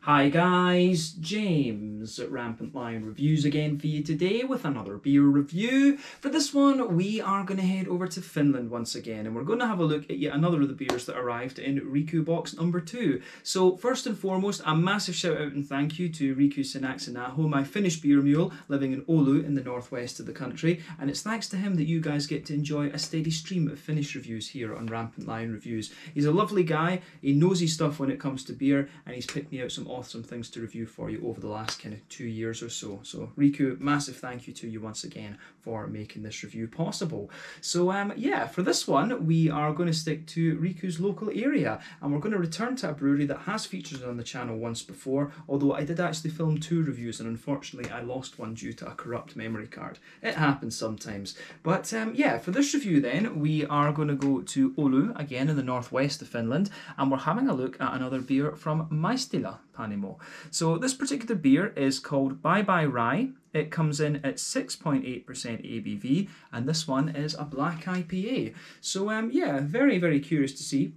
Hi guys, James at Rampant Lion Reviews again for you today with another beer review. For this one, we are going to head over to Finland once again, and we're going to have a look at yet another of the beers that arrived in Riku box number 2. So first and foremost, a massive shout out and thank you to Riku Sinaxinaho, my Finnish beer mule living in Oulu in the northwest of the country, and it's thanks to him that you guys get to enjoy a steady stream of Finnish reviews here on Rampant Lion Reviews. He's a lovely guy, he knows his stuff when it comes to beer, and he's picked me out some awesome things to review for you over the last kind of 2 years or so. So Riku, massive thank you to you once again for making this review possible. So yeah, for this one we are going to stick to Riku's local area, and we're going to return to a brewery that has featured on the channel once before, although I did actually film 2 reviews and unfortunately I lost one due to a corrupt memory card. It happens sometimes. But yeah, for this review then we are going to go to Oulu, again in the northwest of Finland, and we're having a look at another beer from Maistila Panimo. So this particular beer is called Bye Bye Rye. It comes in at 6.8% ABV, and this one is a black IPA. So yeah, very curious to see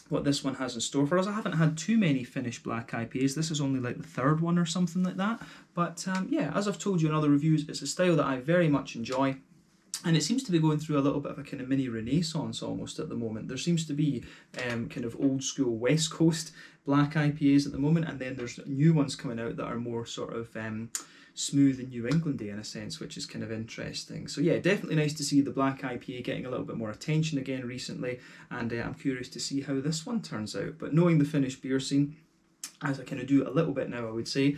what this one has in store for us. I haven't had too many Finnish black IPAs. This is only like the 3rd one or something like that. But yeah, as I've told you in other reviews, it's a style that I very much enjoy. And it seems to be going through a little bit of a kind of mini renaissance almost at the moment. There seems to be kind of old school West Coast black IPAs at the moment, and then there's new ones coming out that are more sort of smooth and New Englandy in a sense, which is kind of interesting. So yeah, definitely nice to see the black IPA getting a little bit more attention again recently, and I'm curious to see how this one turns out. But knowing the Finnish beer scene, as I kind of do a little bit now, I would say,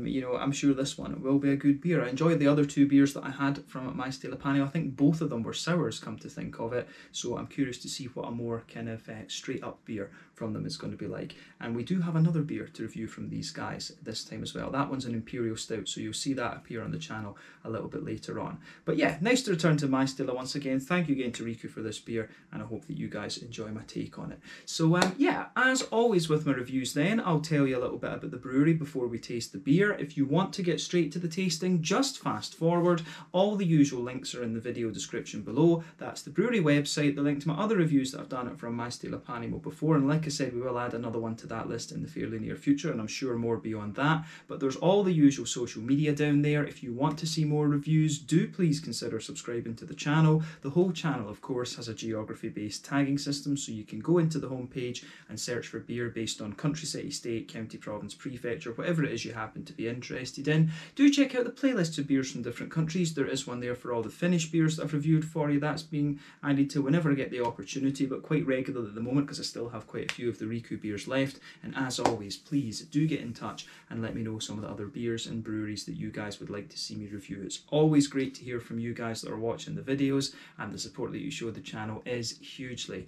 you know, I'm sure this one will be a good beer. I enjoyed the other 2 beers that I had from Maistila Panimo. I think both of them were sours, come to think of it. So I'm curious to see what a more kind of straight up beer from them is going to be like. And we do have another beer to review from these guys this time as well. That one's an Imperial Stout, so you'll see that appear on the channel a little bit later on. But yeah, nice to return to Maistila once again. Thank you again to Riku for this beer, and I hope that you guys enjoy my take on it. So yeah, as always with my reviews then, I'll tell you a little bit about the brewery before we taste the beer. If you want to get straight to the tasting, just fast forward. All the usual links are in the video description below. That's the brewery website, the link to my other reviews that I've done it from Maistila Panimo before, and like I said, we will add another one to that list in the fairly near future, and I'm sure more beyond that. But there's all the usual social media down there. If you want to see more reviews, do please consider subscribing to the channel. The whole channel, of course, has a geography-based tagging system, so you can go into the homepage and search for beer based on country, city, state, county, province, prefecture, whatever it is you happen to be interested in. Do check out the playlist of beers from different countries. There is one there for all the Finnish beers that I've reviewed for you. That's being added to whenever I get the opportunity, but quite regularly at the moment because I still have quite a few of the Riku beers left. And as always, please do get in touch and let me know some of the other beers and breweries that you guys would like to see me review. It's always great to hear from you guys that are watching the videos, and the support that you show the channel is hugely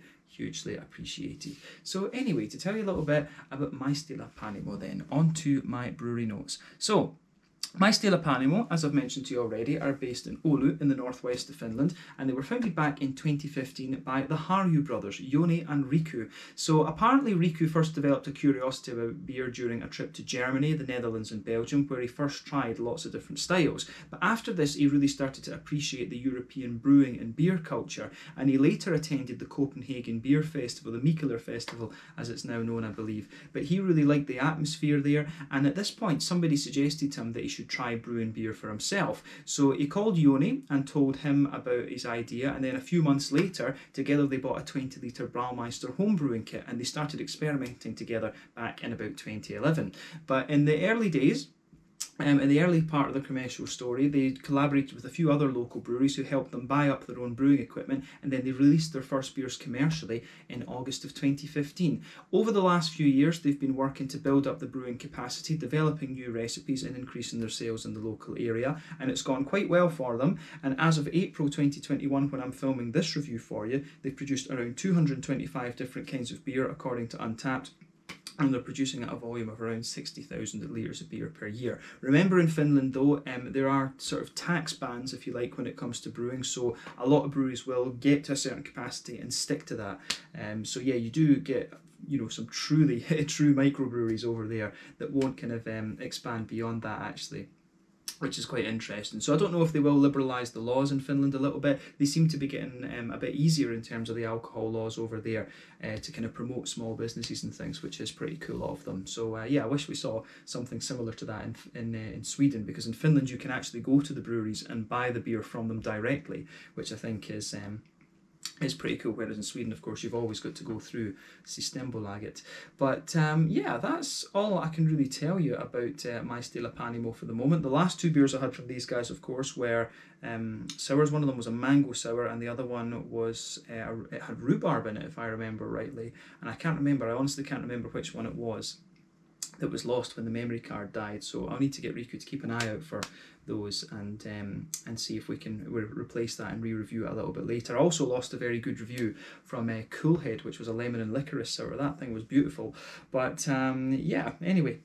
appreciated. So anyway, to tell you a little bit about Maistila Panimo then, on to my brewery notes. So Maistila Panimo, as I've mentioned to you already, are based in Oulu in the northwest of Finland, and they were founded back in 2015 by the Harju brothers, Joni and Riku. So apparently Riku first developed a curiosity about beer during a trip to Germany, the Netherlands and Belgium, where he first tried lots of different styles. But after this he really started to appreciate the European brewing and beer culture, and he later attended the Copenhagen Beer Festival, the Mikkeller Festival as it's now known, I believe. But he really liked the atmosphere there, and at this point somebody suggested to him that he should try brewing beer for himself. So he called Joni and told him about his idea, and then a few months later together they bought a 20-litre Braumeister homebrewing kit, and they started experimenting together back in about 2011. But in the early days, in the early part of the commercial story, they collaborated with a few other local breweries who helped them buy up their own brewing equipment, and then they released their first beers commercially in August of 2015. Over the last few years, they've been working to build up the brewing capacity, developing new recipes and increasing their sales in the local area, and it's gone quite well for them. And as of April 2021, when I'm filming this review for you, they've produced around 225 different kinds of beer according to Untappd, and they're producing at a volume of around 60,000 litres of beer per year. Remember, in Finland though, there are sort of tax bans, if you like, when it comes to brewing, so a lot of breweries will get to a certain capacity and stick to that. So yeah, you do get, you know, some truly true microbreweries over there that won't kind of expand beyond that actually. which is quite interesting. So I don't know if they will liberalise the laws in Finland a little bit. They seem to be getting a bit easier in terms of the alcohol laws over there to kind of promote small businesses and things, which is pretty cool of them. So yeah, I wish we saw something similar to that in Sweden, because in Finland you can actually go to the breweries and buy the beer from them directly, which I think is pretty cool, whereas in Sweden, of course, you've always got to go through Systembolaget. But yeah, that's all I can really tell you about Maistila Panimo for the moment. The last two beers I had from these guys, of course, were sours. One of them was a mango sour, and the other one was, it had rhubarb in it, if I remember rightly. And I honestly can't remember which one it was that was lost when the memory card died, so I'll need to get Riku to keep an eye out for those and see if we can replace that and re-review it a little bit later. I also lost a very good review from Coolhead, which was a lemon and licorice sour. That thing was beautiful, but yeah, anyway,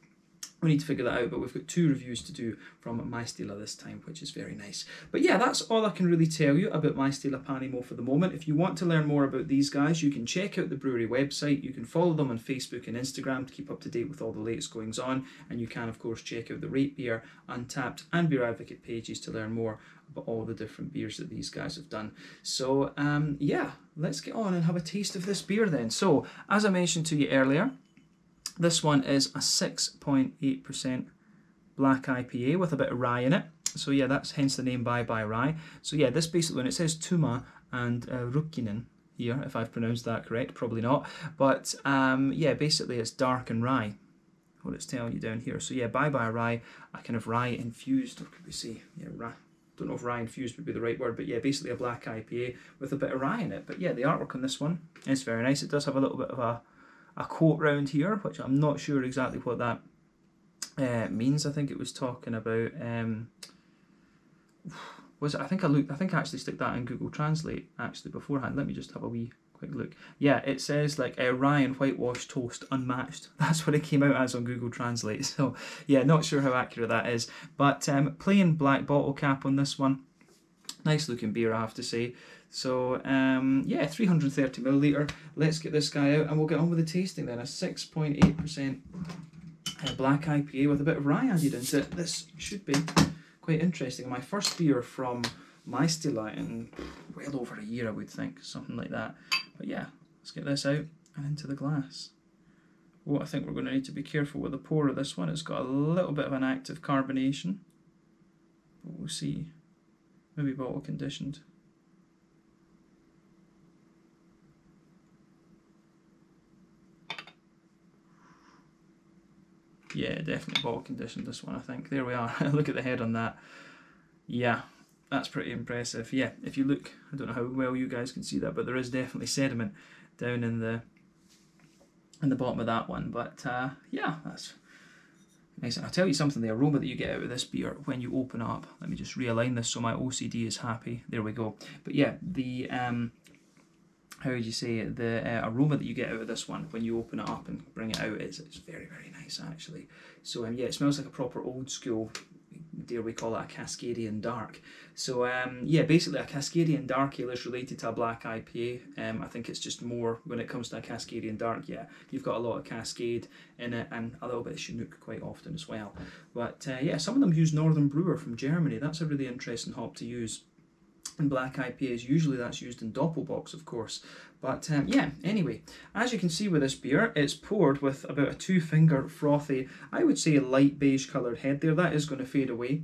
we need to figure that out, but we've got 2 reviews to do from Maistila this time, which is very nice. But yeah, that's all I can really tell you about Maistila Panimo for the moment. If you want to learn more about these guys, you can check out the brewery website. You can follow them on Facebook and Instagram to keep up to date with all the latest goings on, and you can of course check out the Rate Beer, Untappd and Beer Advocate pages to learn more about all the different beers that these guys have done. So yeah, let's get on and have a taste of this beer then. So as I mentioned to you earlier, this one is a 6.8% black IPA with a bit of rye in it. So yeah, that's hence the name Bye Bye Rye. So yeah, this basically, when it says Tuma and Rukkinen here, if I've pronounced that correct, probably not. But yeah, basically it's dark and rye, what it's telling you down here. So yeah, Bye Bye Rye, a kind of rye infused, or could we say, yeah, rye. Don't know if rye infused would be the right word, but yeah, basically a black IPA with a bit of rye in it. But yeah, the artwork on this one is very nice. It does have a little bit of a quote round here, which I'm not sure exactly what that means. I think it was talking about was it? I think I actually stick that in Google Translate actually beforehand. Let me just have a wee quick look. Yeah, it says like rye and whitewash toast unmatched. That's what it came out as on Google Translate. So yeah, not sure how accurate that is, but plain black bottle cap on this one. Nice looking beer, I have to say. So yeah, 330 milliliter. Let's get this guy out and we'll get on with the tasting then. A 6.8% black IPA with a bit of rye added into it. This should be quite interesting. My first beer from Maistila in well over a year, I would think, something like that. But yeah, let's get this out and into the glass. What I think we're going to need to be careful with the pour of this one. It's got a little bit of an active carbonation, but we'll see. Maybe bottle conditioned. Yeah, definitely bottle conditioned, this one, I think. There we are. Look at the head on that. Yeah, that's pretty impressive. Yeah, if you look, I don't know how well you guys can see that, but there is definitely sediment down in the bottom of that one. But yeah, that's nice. And I'll tell you something, the aroma that you get out of this beer when you open it up, let me just realign this so my OCD is happy. There we go. But yeah, the how would you say it? The aroma that you get out of this one when you open it up and bring it out is very, very nice actually. So yeah, it smells like a proper old school, dare we call it a Cascadian Dark. So yeah, basically a Cascadian Dark Ale is related to a black IPA. I think it's just more when it comes to a Cascadian Dark, yeah, you've got a lot of Cascade in it and a little bit of Chinook quite often as well. But yeah, some of them use Northern Brewer from Germany. That's a really interesting hop to use in black IPAs. Usually that's used in Doppelbock, of course. But yeah, anyway, as you can see with this beer, it's poured with about a 2-finger frothy, I would say light beige coloured head there. That is going to fade away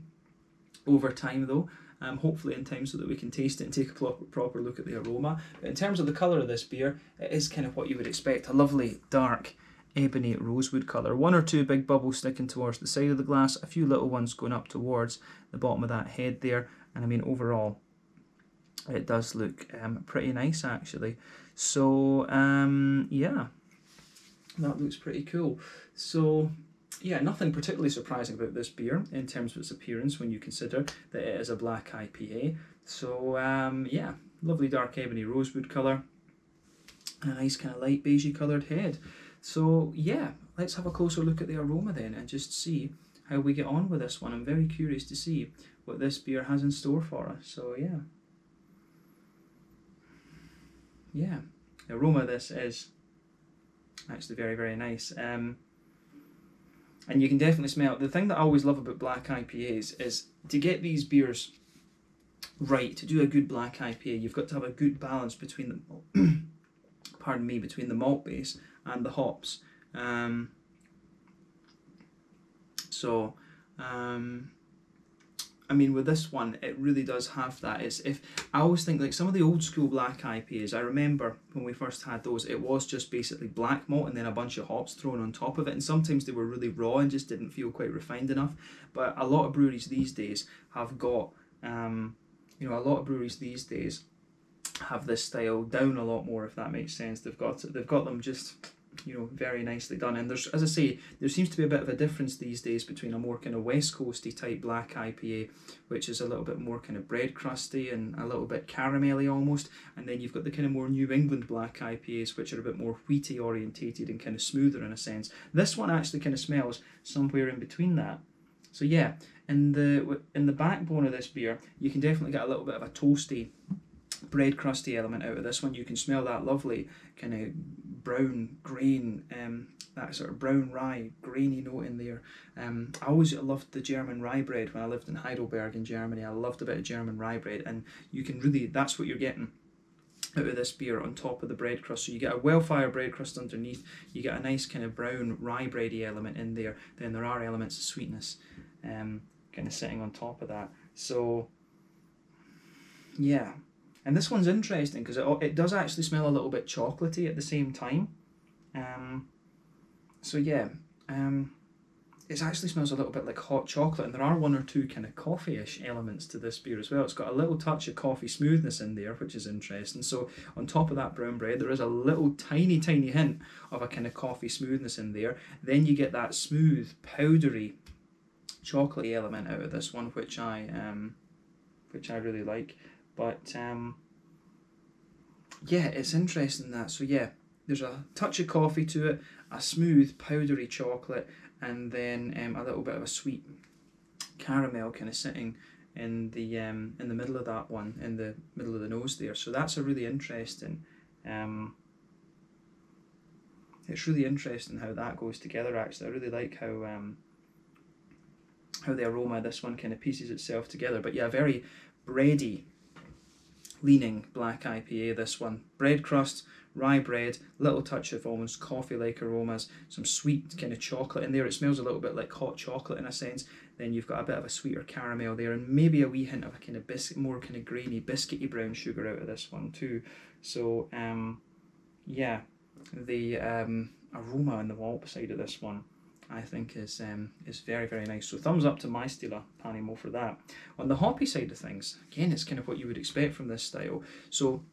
over time though, hopefully in time so that we can taste it and take a proper look at the aroma. But in terms of the colour of this beer, it is kind of what you would expect, a lovely dark ebony rosewood colour. 1 or 2 big bubbles sticking towards the side of the glass, a few little ones going up towards the bottom of that head there, and I mean overall it does look pretty nice actually. So yeah, that looks pretty cool. So yeah, nothing particularly surprising about this beer in terms of its appearance when you consider that it is a black IPA. So yeah, lovely dark ebony rosewood colour, a nice kind of light beigey coloured head. So yeah, let's have a closer look at the aroma then and just see how we get on with this one. I'm very curious to see what this beer has in store for us. So yeah. Yeah, the aroma of this is actually very, very nice. And you can definitely smell it. The thing that I always love about black IPAs is to get these beers right, to do a good black IPA, you've got to have a good balance between the pardon me, between the malt base and the hops. I mean, with this one, it really does have that. I always think like some of the old school black IPAs, I remember when we first had those, it was just basically black malt and then a bunch of hops thrown on top of it, and sometimes they were really raw and just didn't feel quite refined enough. But a lot of breweries these days have got, a lot of breweries these days have this style down a lot more, if that makes sense. They've got them just, very nicely done. And there's, as I say, there seems to be a bit of a difference these days between a more kind of West Coasty type black IPA, which is a little bit more kind of bread crusty and a little bit caramelly almost, and then you've got the kind of more New England black IPAs, which are a bit more wheaty orientated and kind of smoother in a sense. This one actually kind of smells somewhere in between that. So yeah, in the backbone of this beer, you can definitely get a little bit of a toasty, bread crusty element out of this one. You can smell that lovely kind of brown grain, that sort of brown rye grainy note in there. I always loved the German rye bread when I lived in Heidelberg in Germany. I loved a bit of German rye bread, and you can really, that's what you're getting out of this beer on top of the bread crust. So you get a well-fired bread crust underneath, you get a nice kind of brown rye bready element in there, then there are elements of sweetness kind of sitting on top of that. So yeah, and this one's interesting because it does actually smell a little bit chocolatey at the same time. So yeah, it actually smells a little bit like hot chocolate, and there are one or two kind of coffee-ish elements to this beer as well. It's got a little touch of coffee smoothness in there, which is interesting. So on top of that brown bread, there is a little tiny hint of a kind of coffee smoothness in there. Then you get that smooth, powdery, chocolatey element out of this one, which I really like. But yeah, it's interesting that. So yeah, there's a touch of coffee to it, a smooth, powdery chocolate, and then a little bit of a sweet caramel kind of sitting in the middle of that one, in the middle of the nose there. So that's a really interesting. It's really interesting how that goes together. Actually, I really like how the aroma of this one kind of pieces itself together. But yeah, very bready leaning black IPA, this one. Bread crust, rye bread, little touch of almost coffee-like aromas, some sweet kind of chocolate in there. It smells a little bit like hot chocolate in a sense. Then you've got a bit of a sweeter caramel there, and maybe a wee hint of a kind of more kind of grainy, biscuity brown sugar out of this one too. So yeah, the aroma on the malt side of this one, I think is very, very nice. So thumbs up to Maistila Panimo for that. On the hoppy side of things, again, it's kind of what you would expect from this style. So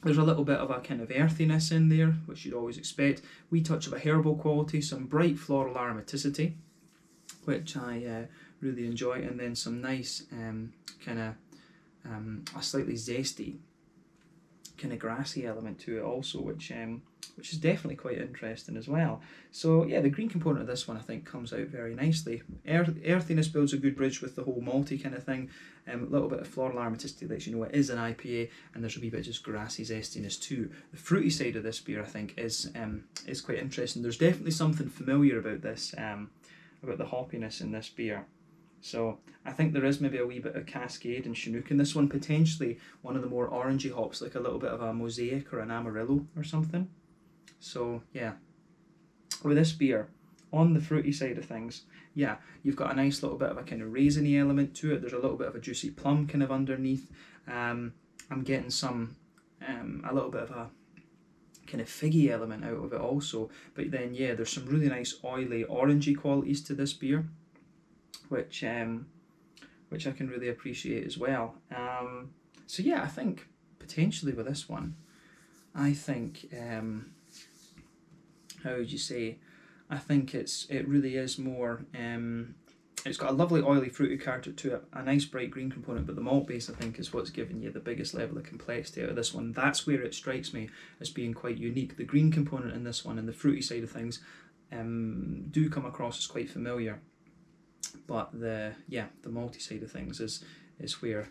there's a little bit of a kind of earthiness in there, which you'd always expect. Wee touch of a herbal quality, some bright floral aromaticity, which I really enjoy, and then some nice kind of a slightly zesty kind of grassy element to it also, which is definitely quite interesting as well. So yeah, the green component of this one I think comes out very nicely. Earthiness builds a good bridge with the whole malty kind of thing. A little bit of floral aromaticity lets you know it is an IPA, and there's a wee bit of just grassy zestiness too. The fruity side of this beer I think is quite interesting. There's definitely something familiar about this, about the hoppiness in this beer. So I think there is maybe a wee bit of Cascade and Chinook in this one, potentially one of the more orangey hops, like a little bit of a Mosaic or an Amarillo or something. So yeah, with this beer, on the fruity side of things, yeah, you've got a nice little bit of a kind of raisiny element to it. There's a little bit of a juicy plum kind of underneath. I'm getting some, a little bit of a kind of figgy element out of it also. But then yeah, there's some really nice oily orangey qualities to this beer, which I can really appreciate as well. So yeah, I think potentially with this one, I think how would you say? I think it really is more. It's got a lovely oily fruity character to it, a nice bright green component, but the malt base I think is what's giving you the biggest level of complexity out of this one. That's where it strikes me as being quite unique. The green component in this one and the fruity side of things do come across as quite familiar. But the malty side of things is where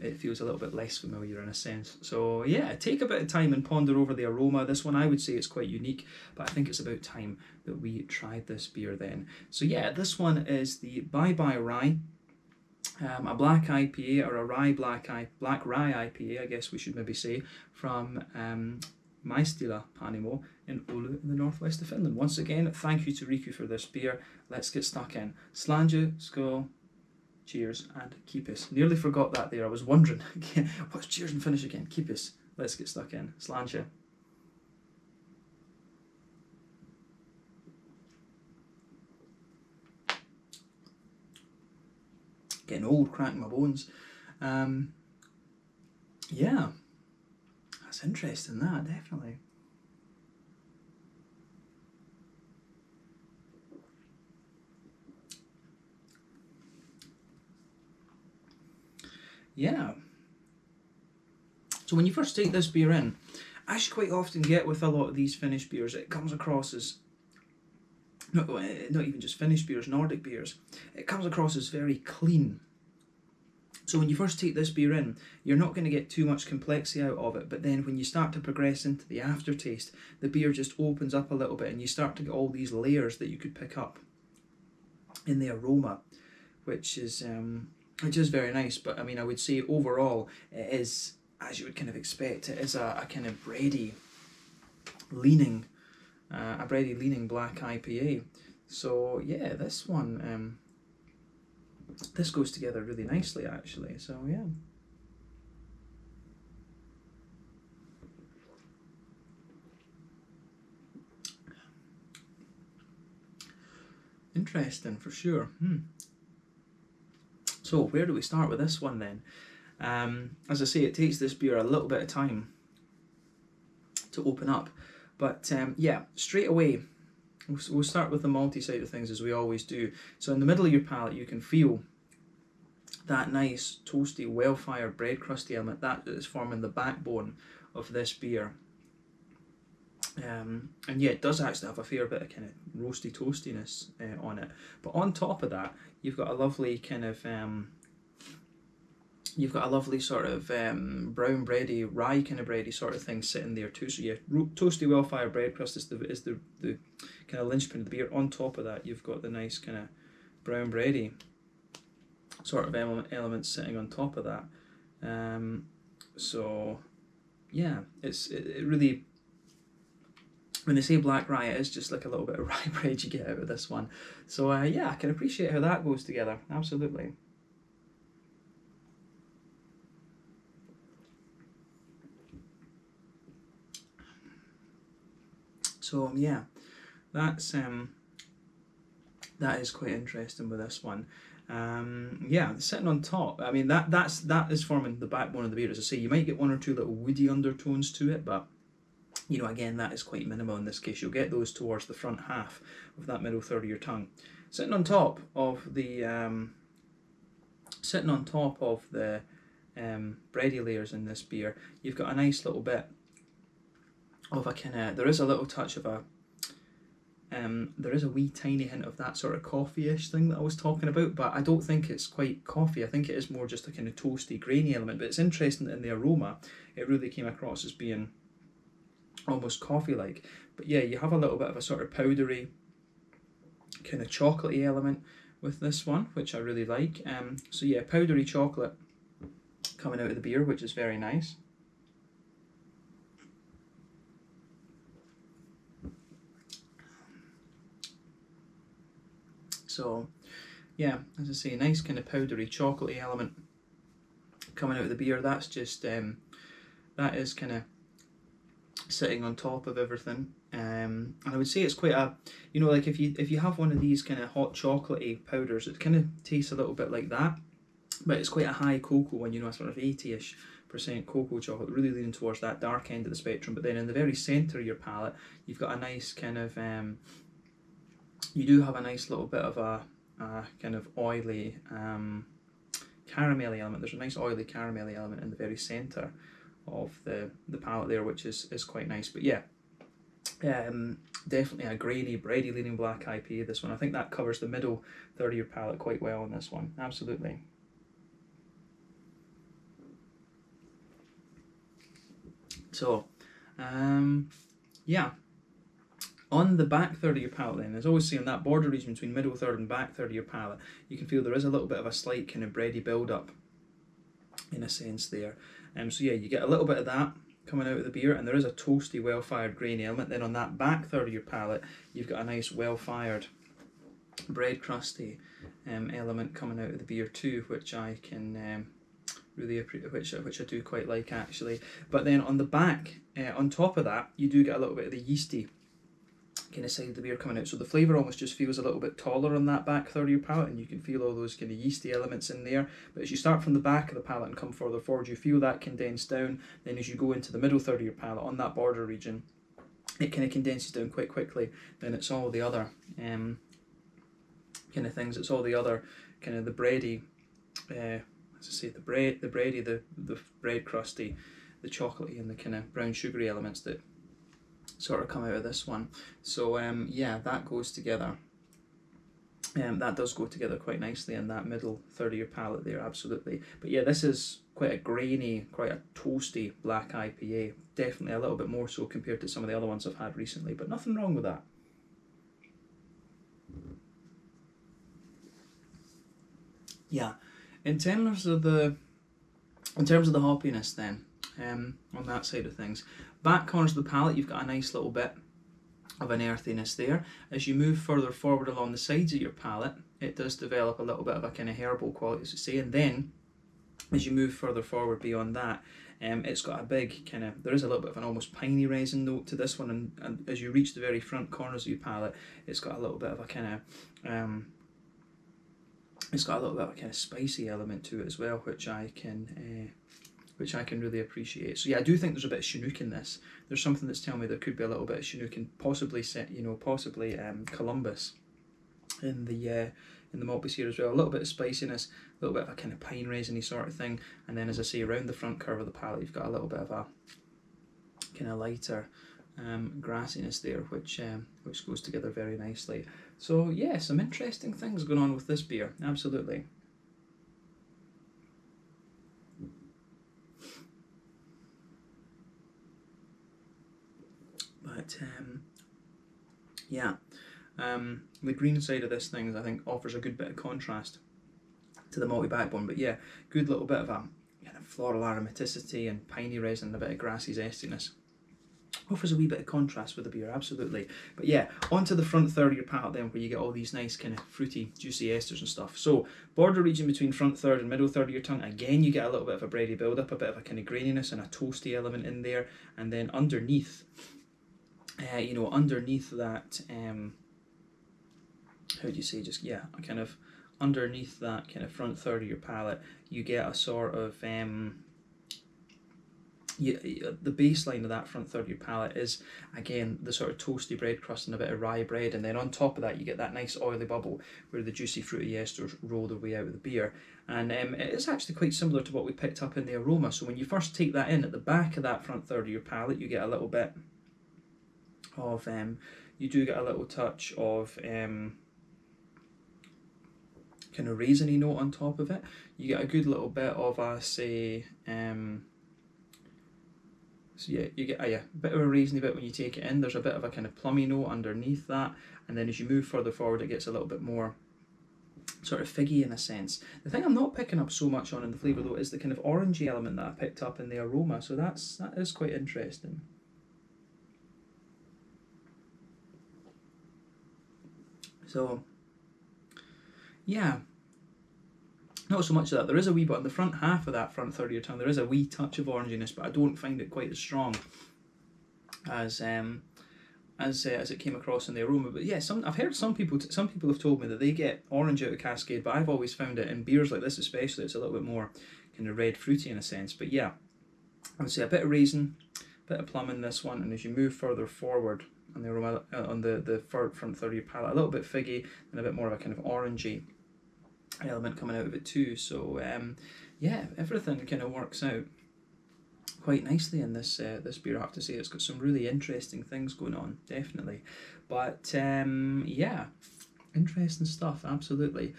it feels a little bit less familiar in a sense. So yeah, take a bit of time and ponder over the aroma. This one I would say is quite unique, but I think it's about time that we tried this beer then. So yeah, this one is the Bye Bye Rye, a black IPA, or a black rye IPA, I guess we should maybe say, from Maistila Panimo in Oulu in the northwest of Finland. Once again, thank you to Riku for this beer. Let's get stuck in. Slange, skål, cheers, and keepis. Nearly forgot that there. I was wondering, what's cheers and finish again? Keepis. Let's get stuck in. Slange. Getting old, cracking my bones. Yeah, that's interesting, that, definitely. Yeah. So when you first take this beer in, as you quite often get with a lot of these Finnish beers, it comes across as, not even just Finnish beers, Nordic beers, it comes across as very clean. So when you first take this beer in, you're not going to get too much complexity out of it, but then when you start to progress into the aftertaste, the beer just opens up a little bit and you start to get all these layers that you could pick up in the aroma, which is very nice. But I mean, I would say overall it is, as you would kind of expect, it is a kind of bready leaning black IPA. So yeah, this one, this goes together really nicely actually, so yeah. Interesting for sure. So where do we start with this one then? As I say, it takes this beer a little bit of time to open up, but yeah, straight away we'll start with the malty side of things as we always do. So in the middle of your palate you can feel that nice toasty, well-fired bread crusty element that is forming the backbone of this beer. And yeah, it does actually have a fair bit of kind of roasty toastiness on it. But on top of that, you've got a lovely kind of sort of brown bready, rye kind of bready sort of thing sitting there too. So yeah, toasty, well-fired bread crust is the kind of linchpin of the beer. On top of that, you've got the nice kind of brown bready sort of elements sitting on top of that. So yeah, it really, when they say black rye, it is just like a little bit of rye bread you get out of this one. So yeah, I can appreciate how that goes together, absolutely. So yeah, that's that is quite interesting with this one. Yeah, sitting on top, I mean that is forming the backbone of the beer. As I say, you might get one or two little woody undertones to it, but you know, again, that is quite minimal in this case. You'll get those towards the front half of that middle third of your tongue. Sitting on top of the bready layers in this beer, you've got a nice little bit of a kind of, there is a little touch of a, there is a wee tiny hint of that sort of coffee-ish thing that I was talking about, but I don't think it's quite coffee. I think it is more just a kind of toasty, grainy element. But it's interesting that in the aroma, it really came across as being almost coffee-like. But yeah, you have a little bit of a sort of powdery, kind of chocolatey element with this one, which I really like. So yeah, powdery chocolate coming out of the beer, which is very nice. So yeah, as I say, nice kind of powdery chocolatey element coming out of the beer. That's just that is kind of sitting on top of everything. And I would say it's quite a, you know, like if you have one of these kind of hot chocolatey powders, it kind of tastes a little bit like that, but it's quite a high cocoa one, you know, a sort of 80-ish% cocoa chocolate, really leaning towards that dark end of the spectrum. But then in the very centre of your palate, you've got a nice kind of you do have a nice little bit of a kind of oily caramelly element. There's a nice oily caramelly element in the very centre of the palate there, which is quite nice. But yeah, definitely a grainy, bready leaning black IPA, this one. I think that covers the middle third of your palate quite well in this one, absolutely. So, yeah. On the back third of your palate then, as I always say, on that border region between middle third and back third of your palate, you can feel there is a little bit of a slight kind of bready build-up, in a sense there. So yeah, you get a little bit of that coming out of the beer, and there is a toasty, well-fired, grainy element. Then on that back third of your palate, you've got a nice, well-fired, bread crusty element coming out of the beer too, which I can really appreciate, which I do quite like actually. But then on the back, on top of that, you do get a little bit of the yeasty kind of side of the beer coming out, so the flavour almost just feels a little bit taller on that back third of your palate, and you can feel all those kind of yeasty elements in there. But as you start from the back of the palate and come further forward, you feel that condense down. Then as you go into the middle third of your palate, on that border region, it kind of condenses down quite quickly. Then it's all the other kind of things. It's all the other kind of the bready, as I say, the bready, the bread crusty, the chocolatey, and the kind of brown sugary elements that sort of come out of this one. So yeah, that goes together. That does go together quite nicely in that middle third of your palate there, absolutely. But yeah, this is quite a grainy, quite a toasty black IPA. Definitely a little bit more so compared to some of the other ones I've had recently, but nothing wrong with that. Yeah, in terms of the hoppiness then, on that side of things, back corners of the palate, you've got a nice little bit of an earthiness there. As you move further forward along the sides of your palate, it does develop a little bit of a kind of herbal quality, as I say, and then as you move further forward beyond that, it's got a big kind of, there is a little bit of an almost piney resin note to this one, and as you reach the very front corners of your palate, it's got a little bit of a kind of spicy element to it as well, which I can really appreciate. So yeah, I do think there's a bit of Chinook in this. There's something that's telling me there could be a little bit of Chinook and possibly Columbus in the maltbase here as well. A little bit of spiciness, a little bit of a kind of pine resiny sort of thing, and then as I say, around the front curve of the palate, you've got a little bit of a kind of lighter grassiness there, which goes together very nicely. So yeah, some interesting things going on with this beer, absolutely. But yeah, the green side of this thing, I think, offers a good bit of contrast to the malty backbone. But yeah, good little bit of a kind of floral aromaticity and piney resin, and a bit of grassy zestiness. Offers a wee bit of contrast with the beer, absolutely. But yeah, onto the front third of your palate then, where you get all these nice kind of fruity, juicy esters and stuff. So border region between front third and middle third of your tongue, again you get a little bit of a bready build-up, a bit of a kind of graininess and a toasty element in there. And then underneath, underneath that, how do you say, just, yeah, a kind of underneath that kind of front third of your palate, you get a sort of, the baseline of that front third of your palate is, again, the sort of toasty bread crust and a bit of rye bread, and then on top of that you get that nice oily bubble where the juicy fruity esters roll their way out of the beer. And it is actually quite similar to what we picked up in the aroma. So when you first take that in, at the back of that front third of your palate, you get a little bit of, you do get a little touch of kind of raisiny note on top of it. You get a good little bit of a, say, so yeah, you get a bit of a raisiny bit when you take it in. There's a bit of a kind of plummy note underneath that, and then as you move further forward, it gets a little bit more sort of figgy in a sense. The thing I'm not picking up so much on in the flavour though is the kind of orangey element that I picked up in the aroma, so that is quite interesting. So yeah, not so much of that. There is a wee bit on the front half of that front third of your tongue. There is a wee touch of oranginess, but I don't find it quite as strong as it came across in the aroma. But yeah, I've heard some people have told me that they get orange out of Cascade, but I've always found it in beers like this especially, it's a little bit more kind of red fruity in a sense. But yeah, I would say a bit of raisin, a bit of plum in this one, and as you move further forward on the aroma, on the front third of your palate, a little bit figgy and a bit more of a kind of orangey element coming out of it too. So yeah, everything kind of works out quite nicely in this this beer, I have to say. It's got some really interesting things going on, definitely. But yeah, interesting stuff, absolutely.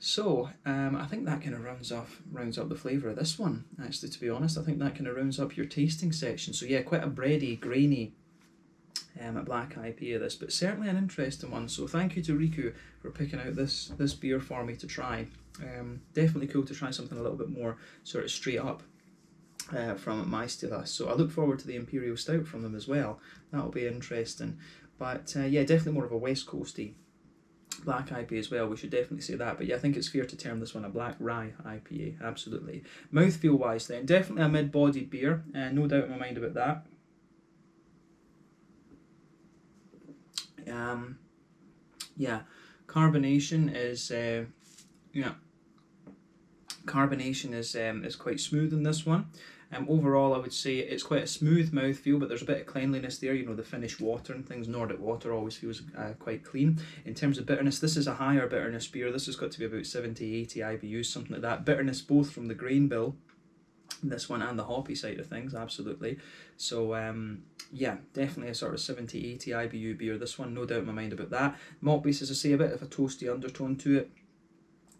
So I think that kind of rounds up the flavour of this one, actually, to be honest. I think that kind of rounds up your tasting section. So yeah, quite a bready, grainy black IPA this, but certainly an interesting one. So thank you to Riku for picking out this beer for me to try. Definitely cool to try something a little bit more sort of straight up from Maistila. So I look forward to the Imperial Stout from them as well. That'll be interesting. But yeah, definitely more of a West Coasty black IPA as well. We should definitely say that. But yeah, I think it's fair to term this one a black rye IPA. Absolutely. Mouthfeel wise then, definitely a mid-bodied beer. No doubt in my mind about that. Yeah, carbonation is is quite smooth in this one. Overall, I would say it's quite a smooth mouthfeel, but there's a bit of cleanliness there. You know, the Finnish water and things, Nordic water always feels quite clean. In terms of bitterness, this is a higher bitterness beer. This has got to be about 70, 80 IBUs, something like that. Bitterness both from the grain bill, this one, and the hoppy side of things, absolutely. So yeah, definitely a sort of 70, 80 IBU beer. This one, no doubt in my mind about that. Malt base, as I say, a bit of a toasty undertone to it.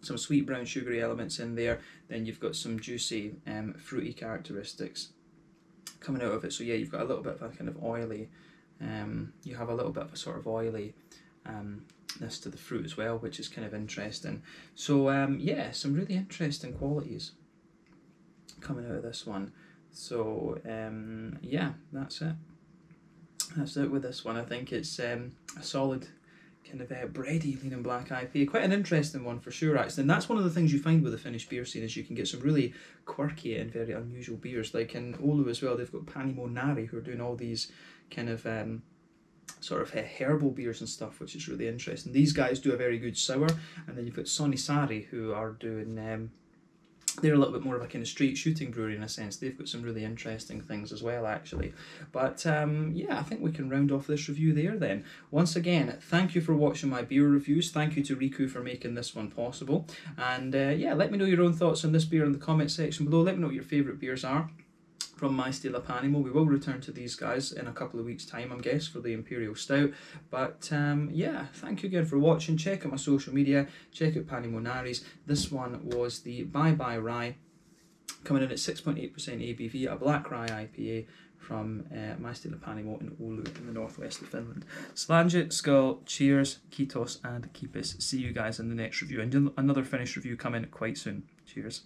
Some sweet brown sugary elements in there. Then you've got some juicy fruity characteristics coming out of it. So yeah, you've got a little bit of a kind of oily, you have a little bit of a sort of oily ness to the fruit as well, which is kind of interesting. So yeah, some really interesting qualities coming out of this one. So yeah, that's it. That's it with this one. I think it's a solid kind of bready leaning black IPA. Quite an interesting one for sure, actually. And that's one of the things you find with the Finnish beer scene, is you can get some really quirky and very unusual beers. Like in Oulu as well, they've got Panimo who are doing all these kind of sort of herbal beers and stuff, which is really interesting. These guys do a very good sour, and then you've got Sonisari, who are doing they're a little bit more of a kind of straight shooting brewery in a sense. They've got some really interesting things as well, actually. But yeah, I think we can round off this review there then. Once again, thank you for watching my beer reviews. Thank you to Riku for making this one possible. And yeah, let me know your own thoughts on this beer in the comment section below. Let me know what your favourite beers are from Maistila Panimo. We will return to these guys in a couple of weeks' time, I guess, for the Imperial Stout. But yeah, thank you again for watching. Check out my social media. Check out Panimo Naris. This one was the Bye Bye Rye, coming in at 6.8% ABV, a black rye IPA from Maistila Panimo in Oulu in the northwest of Finland. Slange, skull, cheers, kiitos, and keepis. See you guys in the next review. And another Finnish review coming quite soon. Cheers.